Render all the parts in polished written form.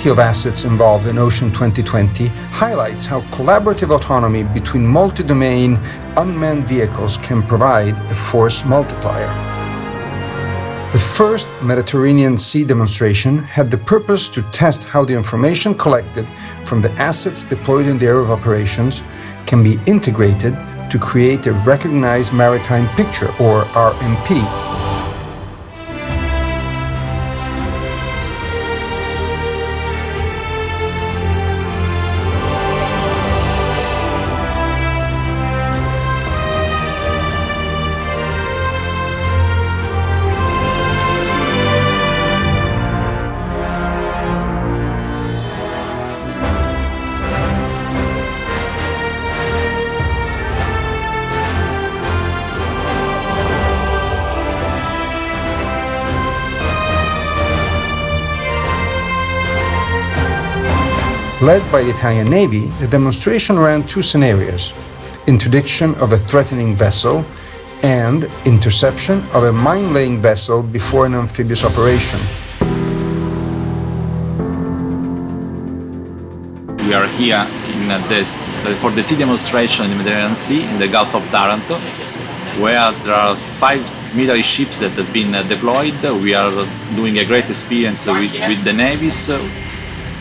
variety of assets involved in OCEAN 2020 highlights how collaborative autonomy between multi-domain unmanned vehicles can provide a force multiplier. The first Mediterranean Sea demonstration had the purpose to test how the information collected from the assets deployed in the area of operations can be integrated to create a recognized maritime picture, or RMP. Led by the Italian Navy, the demonstration ran two scenarios: interdiction of a threatening vessel and interception of a mine-laying vessel before an amphibious operation. We are here for the sea demonstration in the Mediterranean Sea, in the Gulf of Taranto, where there are 5 military ships that have been deployed. We are doing a great experience with the navies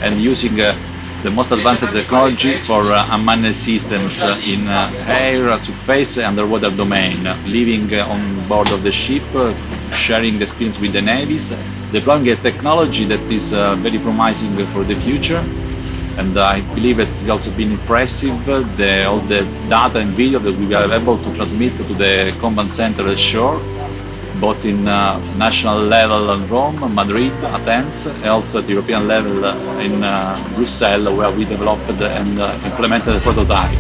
and using the most advanced technology for unmanned systems in air, surface, and underwater domain. Living on board of the ship, sharing the experience with the navies, deploying a technology that is very promising for the future. And I believe it's also been impressive, all the data and video that we are able to transmit to the command center at shore, both in national level in Rome, Madrid, Athens, and also at the European level in Brussels, where we developed and implemented a prototype.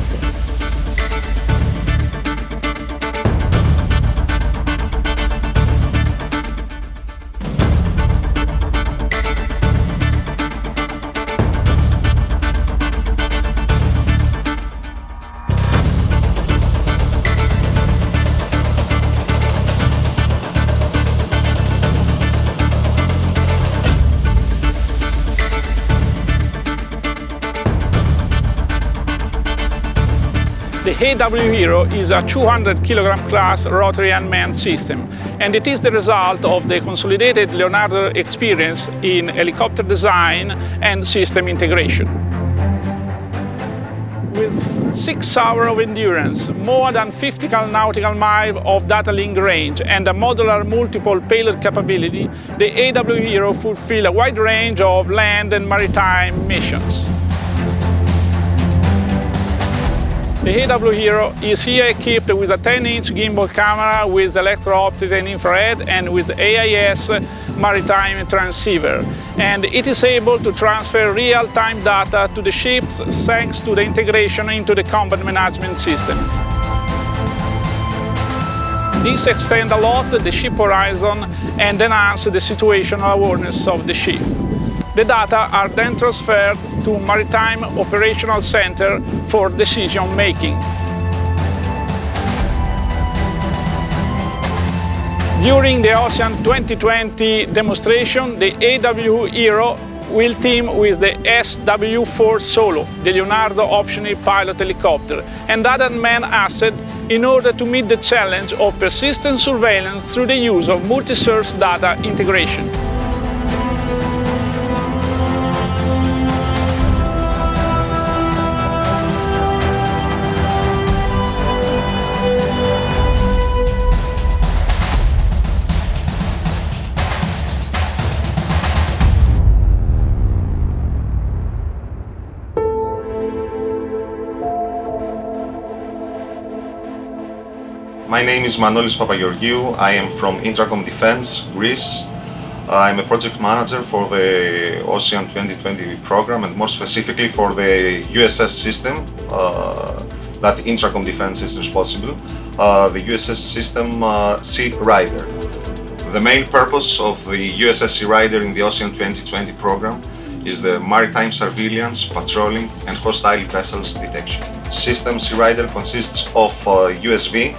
The AW Hero is a 200-kilogram class rotary unmanned system, and it is the result of the consolidated Leonardo experience in helicopter design and system integration. With 6 hours of endurance, more than 50 nautical miles of data link range, and a modular multiple payload capability, the AW Hero fulfills a wide range of land and maritime missions. The AW Hero is here equipped with a 10-inch gimbal camera with electro-optic and infrared and with AIS maritime transceiver. And it is able to transfer real-time data to the ships thanks to the integration into the combat management system. This extends a lot the ship horizon and enhances the situational awareness of the ship. The data are then transferred to Maritime Operational Center for decision making. During the OCEAN 2020 demonstration, the AW Hero will team with the SW4 Solo, the Leonardo optional pilot helicopter, and other unmanned assets in order to meet the challenge of persistent surveillance through the use of multi-source data integration. My name is Manolis Papageorgiou. I am from Intracom Defense, Greece. I'm a project manager for the OCEAN 2020 program, and more specifically for the USS system that Intracom Defense is responsible, the USS system Sea Rider. The main purpose of the USS Sea Rider in the OCEAN 2020 program is the maritime surveillance, patrolling, and hostile vessels detection. System Sea Rider consists of USV,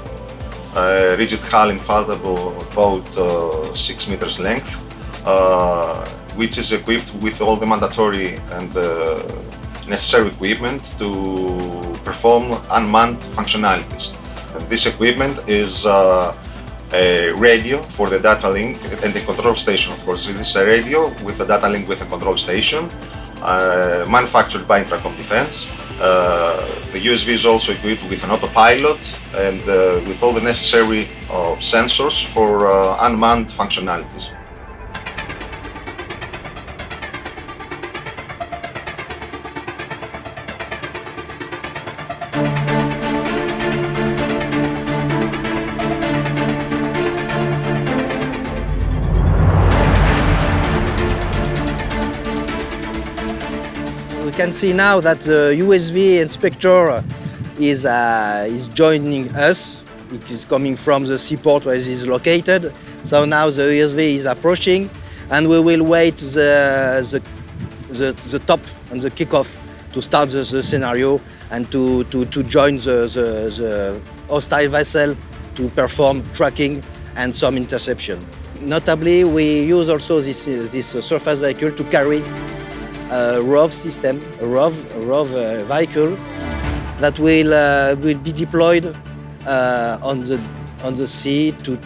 rigid hull inflatable boat 6 meters length, which is equipped with all the mandatory and necessary equipment to perform unmanned functionalities. And this equipment is a radio for the data link and the control station, of course. This is a radio with a data link with a control station, manufactured by Intracom Defense. The USV is also equipped with an autopilot and with all the necessary sensors for unmanned functionalities. We can see now that the USV inspector is joining us. It is coming from the seaport where it is located. So now the USV is approaching, and we will wait the top and the kickoff to start the scenario and to join the hostile vessel to perform tracking and some interception. Notably, we use also this surface vehicle to carry a ROV system, a ROV vehicle that will be deployed on the sea to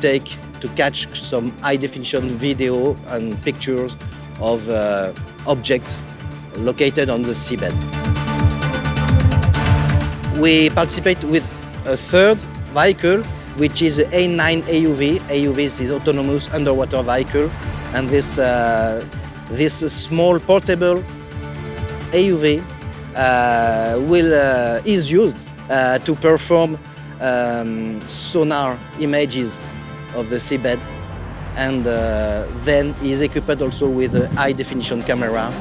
catch some high-definition video and pictures of objects located on the seabed. We participate with a third vehicle, which is the A9 AUV. AUV is this autonomous underwater vehicle, and this small portable AUV is used to perform sonar images of the seabed, and then is equipped also with a high-definition camera.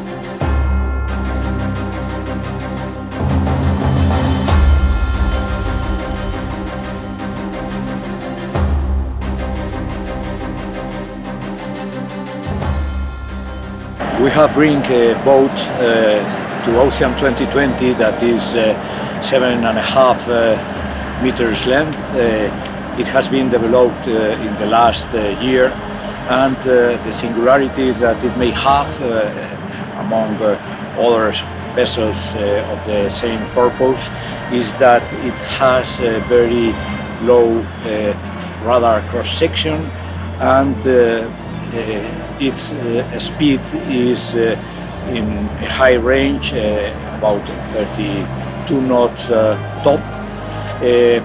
We have bring a boat to OCEAN2020 that is 7.5 meters length. It has been developed in the last year, and the singularity is that it may have, among other vessels of the same purpose, is that it has a very low radar cross-section, and its speed is in a high range, about 32 knots top. The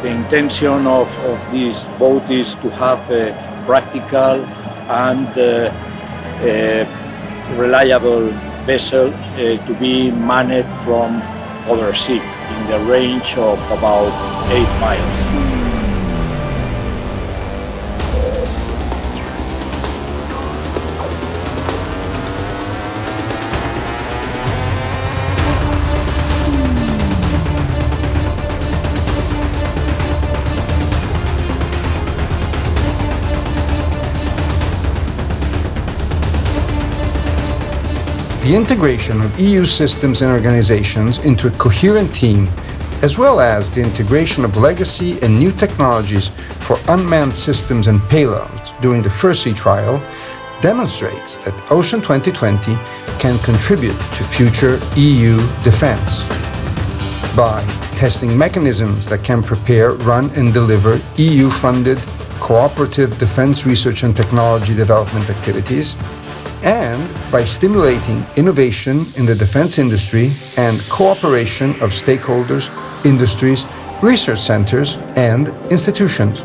intention of this boat is to have a practical and reliable vessel to be manned from other sea in the range of about 8 miles. The integration of EU systems and organizations into a coherent team, as well as the integration of legacy and new technologies for unmanned systems and payloads during the first sea trial, demonstrates that OCEAN2020 can contribute to future EU defense. By testing mechanisms that can prepare, run and deliver EU-funded cooperative defense research and technology development activities, and by stimulating innovation in the defense industry and cooperation of stakeholders, industries, research centers, and institutions.